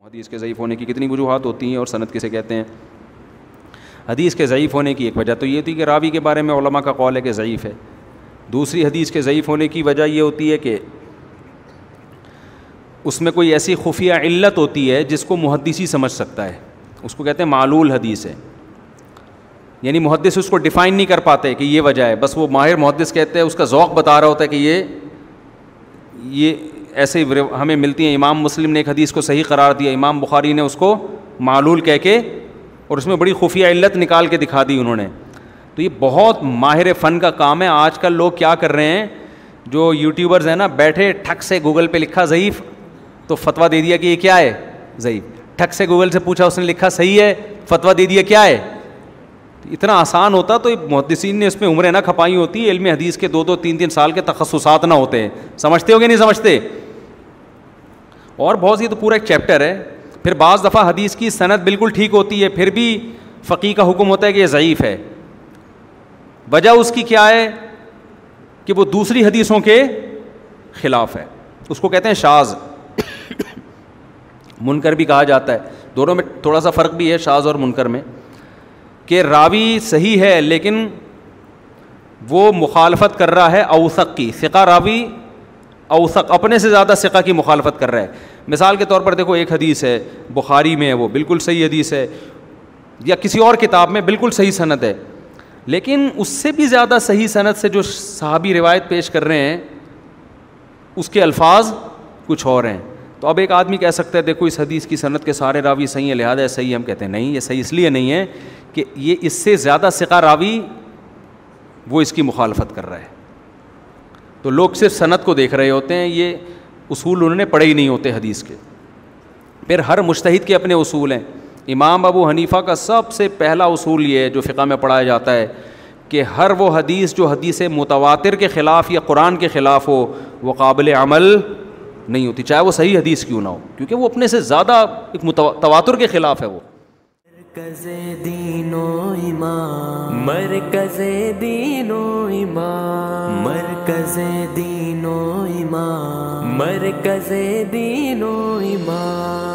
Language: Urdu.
حدیث کے ضعیف ہونے کی کتنی وجوہات ہوتی ہیں اور سند کسے کہتے ہیں؟ حدیث کے ضعیف ہونے کی ایک وجہ تو یہ ہوتی ہے کہ راوی کے بارے میں علماء کا قول ہے کہ ضعیف ہے. دوسری حدیث کے ضعیف ہونے کی وجہ یہ ہوتی ہے کہ اس میں کوئی ایسی خفیہ علت ہوتی ہے جس کو محدث ہی سمجھ سکتا ہے. اس کو کہتے ہیں معلول حدیث ہے، یعنی محدث اس کو ڈیفائن نہیں کر پاتے کہ یہ وجہ ہے، بس وہ ماہر محدث کہتے ہیں، اس کا ذوق بتا رہا ہوتا ہے کہ یہ ایسے ہمیں ملتی ہیں. امام مسلم نے ایک حدیث کو صحیح قرار دیا، امام بخاری نے اس کو معلول کہہ کے اور اس میں بڑی خفیہ علت نکال کے دکھا دی انہوں نے. تو یہ بہت ماہر فن کا کام ہے. آج کل لوگ کیا کر رہے ہیں، جو یوٹیوبرز ہیں نا، بیٹھے ٹھک سے گوگل پہ لکھا ضعیف تو فتویٰ دے دیا کہ یہ کیا ہے، ضعیف. ٹھک سے گوگل سے پوچھا، اس نے لکھا صحیح ہے، فتویٰ دے دیا کیا ہے. اتنا آسان ہوتا تو محدثین نے اس میں عمریں نہ کھپائی ہوتی، علم حدیث کے 2-2 3-3 سال کے تخصصات نہ ہوتے. سمجھتے ہو کہ نہیں سمجھتے؟ اور بہت سی تو پورا ایک چیپٹر ہے. پھر بعض دفعہ حدیث کی سند بالکل ٹھیک ہوتی ہے، پھر بھی فقیہ کا حکم ہوتا ہے کہ یہ ضعیف ہے. وجہ اس کی کیا ہے کہ وہ دوسری حدیثوں کے خلاف ہے. اس کو کہتے ہیں شاذ. منکر بھی کہا جاتا ہے. دونوں میں تھوڑا سا فرق بھی ہے شاذ اور منکر میں، کہ راوی صحیح ہے لیکن وہ مخالفت کر رہا ہے اوثق کی. ثقہ راوی اوثق، اپنے سے زیادہ ثقہ کی مخالفت کر رہا ہے. مثال کے طور پر دیکھو، ایک حدیث ہے بخاری میں، وہ بالکل صحیح حدیث ہے، یا کسی اور کتاب میں بالکل صحیح سند ہے، لیکن اس سے بھی زیادہ صحیح سند سے جو صحابی روایت پیش کر رہے ہیں اس کے الفاظ کچھ اور ہیں. تو اب ایک آدمی کہہ سکتا ہے دیکھو اس حدیث کی سند کے سارے راوی صحیح ہیں لہذا صحیح ہے. ہم کہتے ہیں نہیں، یہ صحیح اس لیے نہیں ہے کہ یہ اس سے زیادہ ثقہ راوی وہ اس کی مخالفت کر رہا ہے. تو لوگ صرف سند کو دیکھ رہے ہوتے ہیں، یہ اصول انہوں نے پڑھے ہی نہیں ہوتے حدیث کے. پھر ہر مجتہد کے اپنے اصول ہیں. امام ابو حنیفہ کا سب سے پہلا اصول یہ ہے جو فقہ میں پڑھایا جاتا ہے کہ ہر وہ حدیث جو حدیث متواتر کے خلاف یا قرآن کے خلاف ہو وہ قابل عمل نہیں ہوتی، چاہے وہ صحیح حدیث کیوں نہ ہو، کیونکہ وہ اپنے سے زیادہ ایک تواتر کے خلاف ہے. وہ مرکز دین و ایمان، مرکز دین و ایمان، مرکز دین و ایمان، مرکز دین و ایمان.